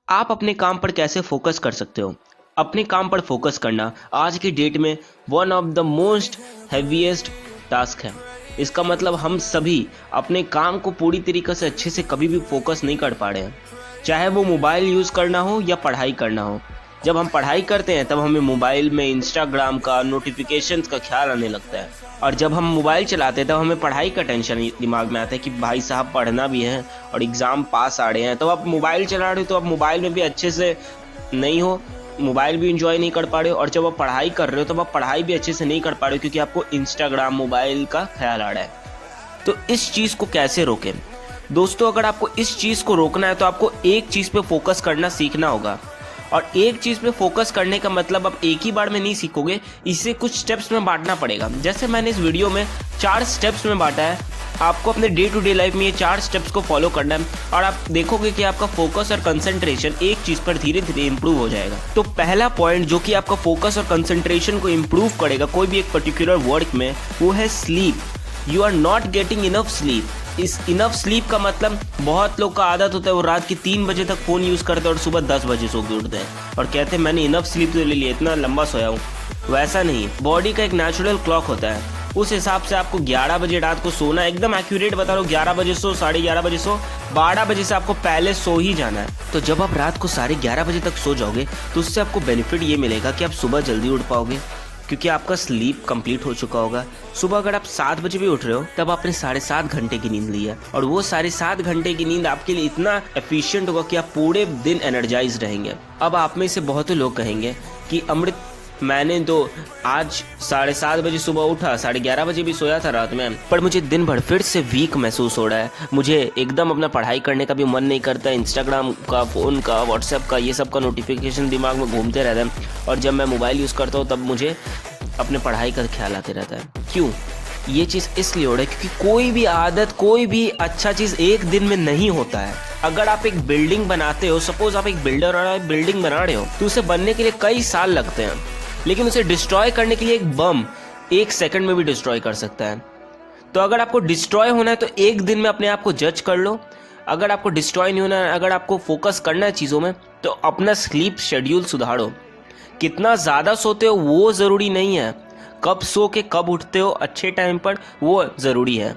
आप अपने काम पर कैसे फोकस कर सकते हो? अपने काम पर फोकस करना आज की डेट में one of the most heaviest task है। इसका मतलब हम सभी अपने काम को पूरी तरीके से अच्छे से कभी भी फोकस नहीं कर पा रहे हैं, चाहे वो मोबाइल यूज़ करना हो या पढ़ाई करना हो। जब हम पढ़ाई करते हैं तब हमें मोबाइल में इंस्टाग्राम का नोटिफिकेशंस का ख्याल आने लगता है, और जब हम मोबाइल चलाते हैं तब हमें पढ़ाई का टेंशन दिमाग में आता है कि भाई साहब पढ़ना भी है और एग्ज़ाम पास आ रहे हैं। तो आप मोबाइल चला रहे हो तो आप मोबाइल में भी अच्छे से नहीं हो, मोबाइल भी इंजॉय नहीं कर पा रहे हो, और जब आप पढ़ाई कर रहे हो तब आप पढ़ाई भी अच्छे से नहीं कर पा रहे हो क्योंकि आपको इंस्टाग्राम मोबाइल का ख्याल आ रहा है। तो इस चीज़ को कैसे रोकें? दोस्तों, अगर आपको इस चीज़ को रोकना है तो आपको एक चीज़ पे फोकस करना सीखना होगा, और एक चीज़ पे फोकस करने का मतलब आप एक ही बार में नहीं सीखोगे, इसे कुछ स्टेप्स में बांटना पड़ेगा। जैसे मैंने इस वीडियो में 4 स्टेप्स में बांटा है, आपको अपने डे टू डे लाइफ में ये 4 स्टेप्स को फॉलो करना है और आप देखोगे कि आपका फोकस और कंसंट्रेशन एक चीज़ पर धीरे धीरे इंप्रूव हो जाएगा। तो पहला पॉइंट जो कि आपका फोकस और कंसंट्रेशन को इंप्रूव करेगा कोई भी एक पर्टिकुलर वर्क में, वो है sleep. You are not getting enough sleep. इस इनफ स्लीप का मतलब बहुत लोग का आदत होता है वो रात के 3 बजे तक फ़ोन यूज़ करते हैं और सुबह 10 बजे सो के उठते हैं और कहते हैं मैंने इनफ स्लीप तो ले लिया, इतना लंबा सोया हूँ। वैसा नहीं, बॉडी का एक नेचुरल क्लॉक होता है, उस हिसाब से आपको 11 बजे रात को सोना है। एकदम एक्यूरेट बता रहा हूँ, 11 बजे सो, 11:30 बजे सो, 12 बजे से आपको पहले सो ही जाना है। तो जब आप रात को 11:30 बजे तक सो जाओगे तो उससे आपको बेनिफिट ये मिलेगा कि आप सुबह जल्दी उठ पाओगे क्योंकि आपका स्लीप कंप्लीट हो चुका होगा। सुबह अगर आप 7 बजे भी उठ रहे हो तब आपने 7.5 घंटे की नींद ली है, और वो 7.5 घंटे की नींद आपके लिए इतना एफिशिएंट होगा कि आप पूरे दिन एनर्जाइज रहेंगे। अब आप में से बहुत लोग कहेंगे कि अमृत, मैंने तो आज 7:30 बजे सुबह उठा, 11:30 बजे भी सोया था रात में, पर मुझे दिन भर फिर से वीक महसूस हो रहा है, मुझे एकदम अपना पढ़ाई करने का भी मन नहीं करता, इंस्टाग्राम का, फ़ोन का, व्हाट्सएप का, ये सब का नोटिफिकेशन दिमाग में घूमते रहता है, और जब मैं मोबाइल यूज़ करता हूँ तब मुझे अपने पढ़ाई का ख्याल आते रहता है। क्यों? ये चीज़ इसलिए हो रहा है क्योंकि कोई भी आदत, कोई भी अच्छा चीज़ एक दिन में नहीं होता है। अगर आप एक बिल्डिंग बनाते हो, सपोज आप एक बिल्डर और आप बिल्डिंग बना रहे हो, तो उसे बनने के लिए कई साल लगते हैं, लेकिन उसे डिस्ट्रॉय करने के लिए एक बम 1 सेकंड में भी डिस्ट्रॉय कर सकता है। तो अगर आपको डिस्ट्रॉय होना है तो एक दिन में अपने आप को जज कर लो। अगर आपको डिस्ट्रॉय नहीं होना है, अगर आपको फोकस करना है चीज़ों में, तो अपना स्लीप शेड्यूल सुधारो। कितना ज़्यादा सोते हो वो ज़रूरी नहीं है, कब सो के कब उठते हो अच्छे टाइम पर वो ज़रूरी है।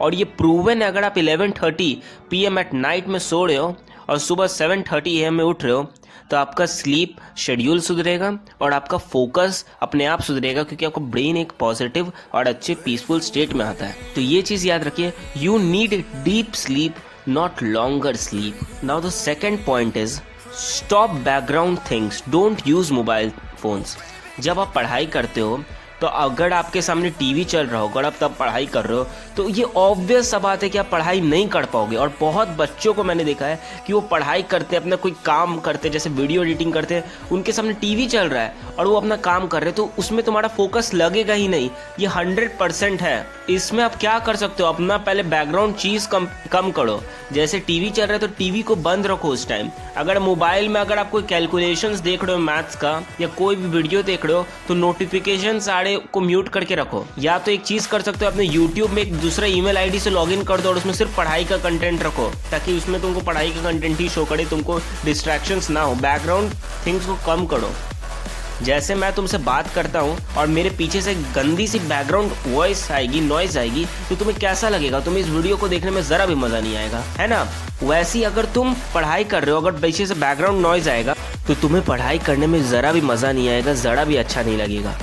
और ये प्रूवन है, अगर आप 11:30 PM एट नाइट में सो रहे हो और सुबह 7:30 AM में उठ रहे हो तो आपका स्लीप शेड्यूल सुधरेगा और आपका फोकस अपने आप सुधरेगा, क्योंकि आपका ब्रेन एक पॉजिटिव और अच्छे पीसफुल स्टेट में आता है। तो ये चीज़ याद रखिए, you need deep sleep, not longer sleep. Now the second point is stop background things, don't use mobile phones. जब आप पढ़ाई करते हो तो अगर आपके सामने टीवी चल रहा हो, अगर आप तब पढ़ाई कर रहे हो, तो ये ऑब्वियस सा बात है कि आप पढ़ाई नहीं कर पाओगे। और बहुत बच्चों को मैंने देखा है कि वो पढ़ाई करते, अपना कोई काम करते, जैसे वीडियो एडिटिंग करते हैं, उनके सामने टीवी चल रहा है और वो अपना काम कर रहे हैं, तो उसमें तुम्हारा फोकस लगेगा ही नहीं। ये 100% है। इसमें आप क्या कर सकते हो, अपना पहले बैकग्राउंड चीज़ कम करो। जैसे टीवी चल रहा है तो टीवी को बंद रखो उस टाइम। अगर मोबाइल में अगर आप कोई कैलकुलेशंस देख रहे हो मैथ्स का, या कोई भी वीडियो देख रहे हो, तो नोटिफिकेशन सारे को म्यूट करके रखो। या तो एक चीज़ कर सकते हो, अपने यूट्यूब में एक दूसरा ईमेल आईडी से लॉगिन कर दो और उसमें सिर्फ पढ़ाई का कंटेंट रखो, ताकि उसमें तुमको पढ़ाई का कंटेंट ही शो करे, तुमको डिस्ट्रैक्शंस ना हो। बैकग्राउंड थिंग्स को कम करो। जैसे मैं तुमसे बात करता हूँ और मेरे पीछे से गंदी सी बैकग्राउंड वॉइस आएगी, नॉइज आएगी, तो तुम्हें कैसा लगेगा? तुम्हें इस वीडियो को देखने में ज़रा भी मज़ा नहीं आएगा, है ना? वैसे ही अगर तुम पढ़ाई कर रहे हो, अगर पीछे से बैकग्राउंड नॉइज आएगा तो तुम्हें पढ़ाई करने में ज़रा भी मज़ा नहीं आएगा, ज़रा भी अच्छा नहीं लगेगा।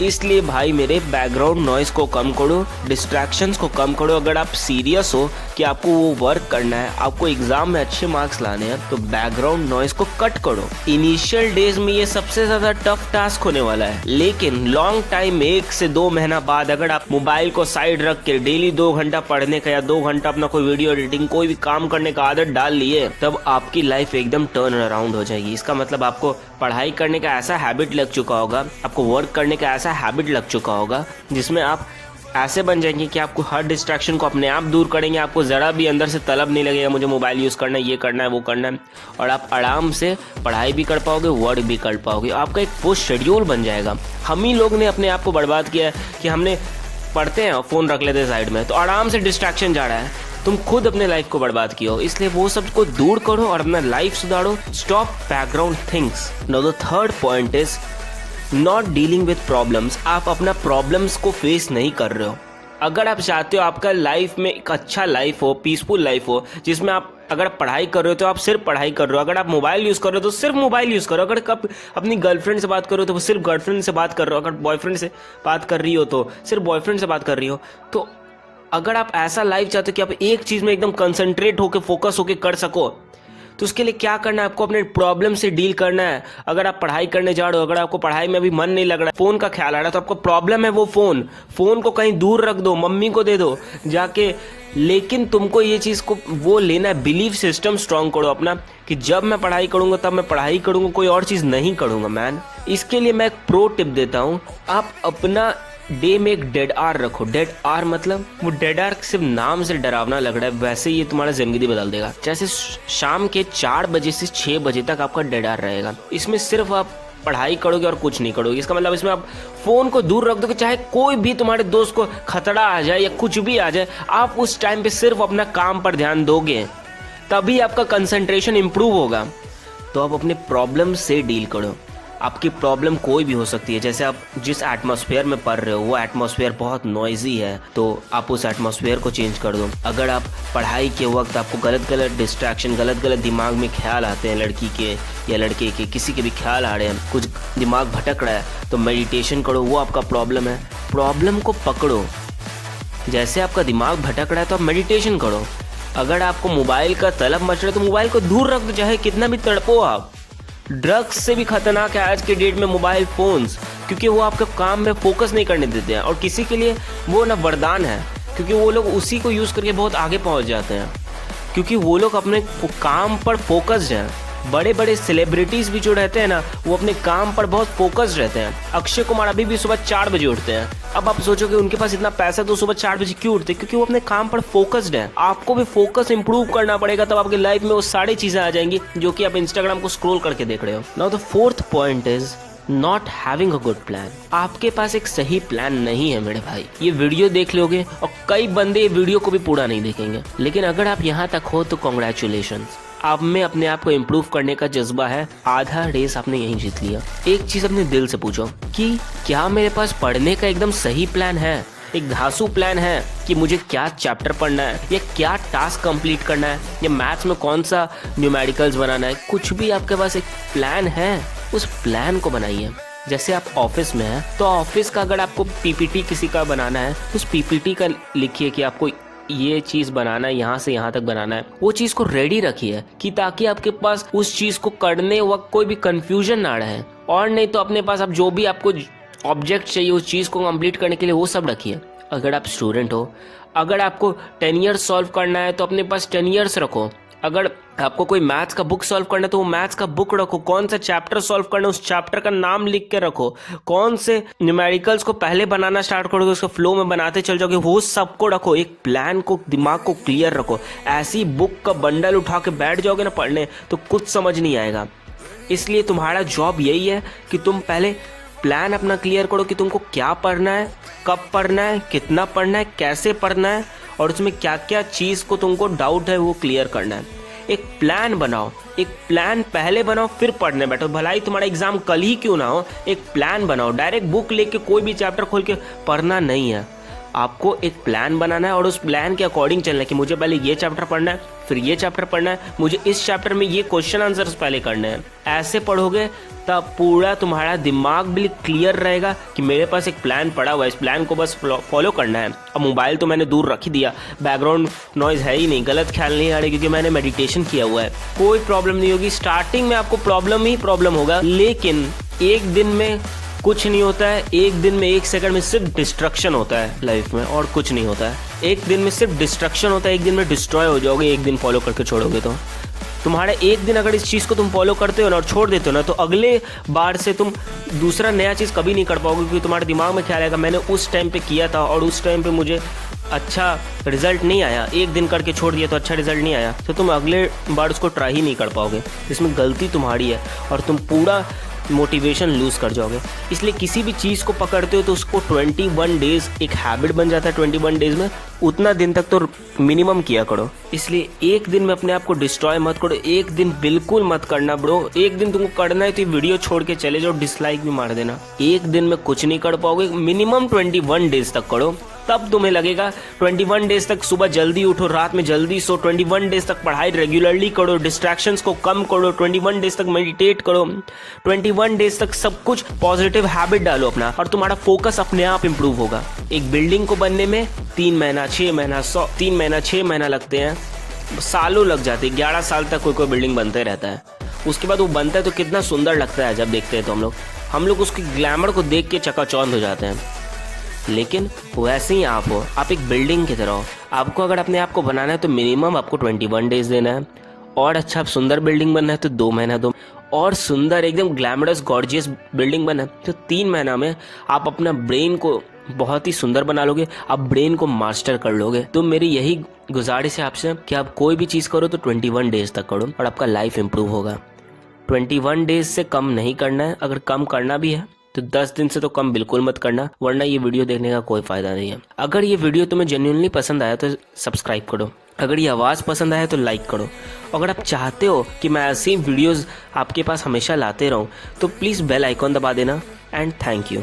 इसलिए भाई मेरे, बैकग्राउंड नॉइज़ को कम करो, डिस्ट्रैक्शंस को कम करो। अगर आप सीरियस हो कि आपको वो वर्क करना है, आपको एग्जाम में अच्छे मार्क्स लाने हैं, तो बैकग्राउंड नॉइज़ को कट करो। इनिशियल डेज में ये सबसे ज़्यादा टफ टास्क होने वाला है, लेकिन लॉन्ग टाइम, 1 से 2 महीना बाद, अगर आप मोबाइल को साइड रख के डेली 2 घंटा पढ़ने का या 2 घंटा अपना कोई वीडियो एडिटिंग, कोई भी काम करने का आदत डाल लिए, तब आपकी लाइफ एकदम टर्न अराउंड हो जाएगी। इसका मतलब आपको पढ़ाई करने का ऐसा हैबिट लग चुका होगा, आपको वर्क करने का ऐसा हैबिट लग चुका होगा, जिसमें आप ऐसे बन जाएंगे कि आपको हर डिस्ट्रैक्शन को अपने आप दूर करेंगे। आपको ज़रा भी अंदर से तलब नहीं लगेगा मुझे मोबाइल यूज़ करना है, ये करना है, वो करना है, और आप आराम से पढ़ाई भी कर पाओगे, वर्क भी कर पाओगे। आपका एक वो शेड्यूल बन जाएगा। हम ही लोग ने अपने आप को बर्बाद किया है कि हमने पढ़ते हैं फ़ोन रख लेते हैं साइड में, तो आराम से डिस्ट्रैक्शन जा रहा है। तुम खुद अपने लाइफ को बर्बाद किया हो। इसलिए वो सब को दूर करो और अपना लाइफ सुधारो। Stop background things. Now the third point is not dealing with problems. आप अपना प्रॉब्लम्स को फेस नहीं कर रहे हो। अगर आप चाहते हो आपका लाइफ में एक अच्छा लाइफ हो, पीसफुल लाइफ हो, जिसमें आप अगर पढ़ाई कर रहे हो तो आप सिर्फ पढ़ाई कर रहे हो, अगर आप मोबाइल यूज़ कर रहे हो तो सिर्फ मोबाइल यूज़ करो, अगर कब अपनी गर्लफ्रेंड से बात कर रहे हो तो वो सिर्फ गर्लफ्रेंड से बात कर रहे हो, अगर बॉयफ्रेंड से बात कर रही हो तो सिर्फ बॉयफ्रेंड से बात कर रही हो। तो अगर आप ऐसा लाइफ चाहते हो कि आप एक चीज़ में एकदम कंसंट्रेट होकर फोकस होकर कर सको, तो उसके लिए क्या करना है, आपको अपने प्रॉब्लम से डील करना है। अगर आप पढ़ाई करने जा रहे हो, अगर आपको पढ़ाई में अभी मन नहीं लग रहा, फ़ोन का ख्याल आ रहा है, तो आपको प्रॉब्लम है वो फ़ोन को कहीं दूर रख दो, मम्मी को दे दो जाके। लेकिन तुमको ये चीज़ को वो लेना है, बिलीव सिस्टम स्ट्रांग करो अपना कि जब मैं पढ़ाई करूँगा तब मैं पढ़ाई करूँगा, कोई और चीज़ नहीं करूँगा मैन। इसके लिए मैं एक प्रो टिप देता हूँ, आप अपना डे में एक डेड आर रखो। डेड आर मतलब वो डेड आर सिर्फ नाम से डरावना लग रहा है, वैसे ये तुम्हारा जिंदगी बदल देगा। जैसे शाम के 4 बजे से 6 बजे तक आपका डेड आर रहेगा, इसमें सिर्फ आप पढ़ाई करोगे और कुछ नहीं करोगे। इसका मतलब इसमें आप फ़ोन को दूर रख दोगे, चाहे कोई भी तुम्हारे दोस्त को खतरा आ जाए या कुछ भी आ जाए, आप उस टाइम पे सिर्फ अपना काम पर ध्यान दोगे, तभी आपका कंसंट्रेशन इम्प्रूव होगा। तो आप अपने प्रॉब्लम से डील करो। आपकी प्रॉब्लम कोई भी हो सकती है। जैसे आप जिस एटमॉस्फेयर में पढ़ रहे हो वो एटमॉस्फेयर बहुत नॉइजी है, तो आप उस एटमॉस्फेयर को चेंज कर दो। अगर आप पढ़ाई के वक्त आपको गलत डिस्ट्रैक्शन, गलत दिमाग में ख्याल आते हैं, लड़की के या लड़के के, किसी के भी ख्याल आ रहे हैं, कुछ दिमाग भटक रहा है, तो मेडिटेशन करो। वो आपका प्रॉब्लम है, प्रॉब्लम को पकड़ो। जैसे आपका दिमाग भटक रहा है तो आप मेडिटेशन करो। अगर आपको मोबाइल का तलब मच रहा है तो मोबाइल को दूर रख दो, चाहे कितना भी तड़पो आप। ड्रग्स से भी खतरनाक है आज के डेट में मोबाइल फ़ोन्स, क्योंकि वो आपके काम में फोकस नहीं करने देते हैं। और किसी के लिए वो ना वरदान है, क्योंकि वो लोग उसी को यूज़ करके बहुत आगे पहुंच जाते हैं, क्योंकि वो लोग अपने काम पर फोकस्ड हैं। बड़े बड़े सेलिब्रिटीज़ भी जो रहते हैं ना, वो अपने काम पर बहुत फोकस्ड रहते हैं। अक्षय कुमार अभी भी सुबह 4 बजे उठते हैं। अब आप सोचोगे उनके पास इतना पैसा तो सुबह 4 बजे क्यों उठते हैं? क्योंकि वो अपने काम पर फोकस्ड है। आपको भी फोकस इंप्रूव करना पड़ेगा, तब आपकी लाइफ में वो सारी चीज़ें आ जाएंगी जो कि आप इंस्टाग्राम को स्क्रॉल करके देख रहे हो। Now the fourth point is not having a good plan. आपके पास एक सही प्लान नहीं है मेरे भाई। ये वीडियो देख लोगे और कई बंदे वीडियो को भी पूरा नहीं देखेंगे, लेकिन अगर आप यहाँ तक हो तो कॉन्ग्रेचुलेशन, आप में अपने आप को इम्प्रूव करने का जज्बा है। आधा रेस आपने यहीं जीत लिया। एक चीज अपने दिल से पूछो कि क्या मेरे पास पढ़ने का एकदम सही प्लान है, एक धांसू प्लान है कि मुझे क्या चैप्टर पढ़ना है या क्या टास्क कंप्लीट करना है या मैथ्स में कौन सा न्यूमेरिकल्स बनाना है। कुछ भी आपके पास एक प्लान है, उस प्लान को बनाइए। जैसे आप ऑफिस में हैं तो ऑफिस का अगर आपको पीपीटी किसी का बनाना है, उस पीपीटी का लिखिए कि आपको ये चीज़ बनाना है, यहाँ से यहाँ तक बनाना है। वो चीज़ को रेडी रखिए कि ताकि आपके पास उस चीज़ को करने वक्त कोई भी कंफ्यूजन ना रहे। और नहीं तो अपने पास आप जो भी आपको ऑब्जेक्ट चाहिए उस चीज़ को कंप्लीट करने के लिए वो सब रखिए। अगर आप स्टूडेंट हो, अगर आपको 10 ईयर्स सॉल्व करना है तो अपने पास 10 ईयर्स रखो। अगर आपको कोई मैथ्स का बुक सॉल्व करना है तो वो मैथ्स का बुक रखो। कौन सा चैप्टर सॉल्व करना है उस चैप्टर का नाम लिख के रखो। कौन से न्यूमेरिकल्स को पहले बनाना स्टार्ट करोगे उसको फ्लो में बनाते चल जाओगे, वो सबको रखो। एक प्लान को, दिमाग को क्लियर रखो। ऐसी बुक का बंडल उठा के बैठ जाओगे ना पढ़ने तो कुछ समझ नहीं आएगा। इसलिए तुम्हारा जॉब यही है कि तुम पहले प्लान अपना क्लियर करो कि तुमको क्या पढ़ना है, कब पढ़ना है, कितना पढ़ना है, कैसे पढ़ना है और उसमें क्या क्या चीज़ को तुमको डाउट है वो क्लियर करना है। एक प्लान बनाओ, एक प्लान पहले बनाओ फिर पढ़ने बैठो। भलाई तुम्हारा एग्जाम कल ही क्यों ना हो, एक प्लान बनाओ। डायरेक्ट बुक लेके कोई भी चैप्टर खोल के पढ़ना नहीं है। आपको एक प्लान बनाना है और उस प्लान के अकॉर्डिंग चलना है कि मुझे पहले ये चैप्टर पढ़ना है, फिर ये चैप्टर पढ़ना है, मुझे इस चैप्टर में ये क्वेश्चन आंसर्स पहले करने हैं। ऐसे पढ़ोगे तब पूरा तुम्हारा दिमाग भी क्लियर रहेगा कि मेरे पास एक प्लान पड़ा हुआ है, इस प्लान को बस फॉलो करना है। अब मोबाइल तो मैंने दूर रख ही दिया, बैकग्राउंड नॉइज है ही नहीं, गलत ख्याल नहीं आ रहे क्योंकि मैंने मेडिटेशन किया हुआ है। कोई प्रॉब्लम नहीं होगी। स्टार्टिंग में आपको प्रॉब्लम ही प्रॉब्लम होगा, लेकिन एक दिन में कुछ नहीं होता है। एक दिन में 1 सेकंड में सिर्फ डिस्ट्रक्शन होता है लाइफ में, और कुछ नहीं होता है। एक दिन में सिर्फ डिस्ट्रक्शन होता है, एक दिन में डिस्ट्रॉय हो जाओगे एक दिन फॉलो करके छोड़ोगे तो। तुम्हारा एक दिन अगर इस चीज़ को तुम फॉलो करते हो ना और छोड़ देते हो ना, तो अगले बार से तुम दूसरा नया चीज़ कभी नहीं कर पाओगे, क्योंकि तुम्हारे दिमाग में ख्याल आएगा मैंने उस टाइम पे किया था और उस टाइम पे मुझे अच्छा रिजल्ट नहीं आया, एक दिन करके छोड़ दिया तो अच्छा रिजल्ट नहीं आया, तो तुम अगले बार उसको ट्राई ही नहीं कर पाओगे। इसमें गलती तुम्हारी है और तुम पूरा मोटिवेशन लूज कर जाओगे। इसलिए किसी भी चीज़ को पकड़ते हो तो उसको 21 डेज एक हैबिट बन जाता है। 21 डेज में उतना दिन तक तो मिनिमम किया करो। इसलिए एक दिन में अपने आप को डिस्ट्रॉय मत करो, एक दिन बिल्कुल मत करना ब्रो। एक दिन तुमको करना है तो वीडियो छोड़ के चले जाओ, डिसलाइक भी मार देना। एक दिन में कुछ नहीं कर पाओगे, मिनिमम 21 डेज तक करो, तब तुम्हें लगेगा। 21 डेज तक सुबह जल्दी उठो, रात में जल्दी सो, 21 डेज तक पढ़ाई रेगुलरली करो, डिस्ट्रैक्शंस को कम करो, 21 डेज तक मेडिटेट करो, 21 डेज तक सब कुछ पॉजिटिव हैबिट डालो अपना, और तुम्हारा फोकस अपने आप इंप्रूव होगा। एक बिल्डिंग को बनने में 3 महीना 6 महीना 3 महीना 6 महीना लगते हैं, सालों लग जाते हैं। 11 साल तक कोई बबिल्डिंग बनते रहता है। उसके बाद वो बनता है तो कितना सुंदर लगता है जब देखते हैं तो हम लोग उसके ग्लैमर को देख के चकाचौंध हो जाते हैं। लेकिन वैसे ही आप हो, आप एक बिल्डिंग की तरह हो। आपको अगर अपने आप को बनाना है तो मिनिमम आपको 21 डेज देना है, और अच्छा सुंदर बिल्डिंग बनना है तो 2 महीना दो, और सुंदर एकदम ग्लैमरस गॉर्जियस बिल्डिंग बनना है तो 3 महीना में आप अपना ब्रेन को बहुत ही सुंदर बना लोगे, आप ब्रेन को मास्टर कर लोगे। तो मेरी यही गुजारिश है आपसे कि आप कोई भी चीज़ करो तो 21 डेज तक करो और आपका लाइफ इंप्रूव होगा। 21 डेज से कम नहीं करना है, अगर कम करना भी है तो 10 दिन से तो कम बिल्कुल मत करना, वरना ये वीडियो देखने का कोई फायदा नहीं है। अगर ये वीडियो तुम्हें जेन्युइनली पसंद आया तो सब्सक्राइब करो, अगर ये आवाज़ पसंद आया तो लाइक करो। अगर आप चाहते हो कि मैं ऐसी वीडियोस आपके पास हमेशा लाते रहूं तो प्लीज़ बेल आइकॉन दबा देना। And thank you.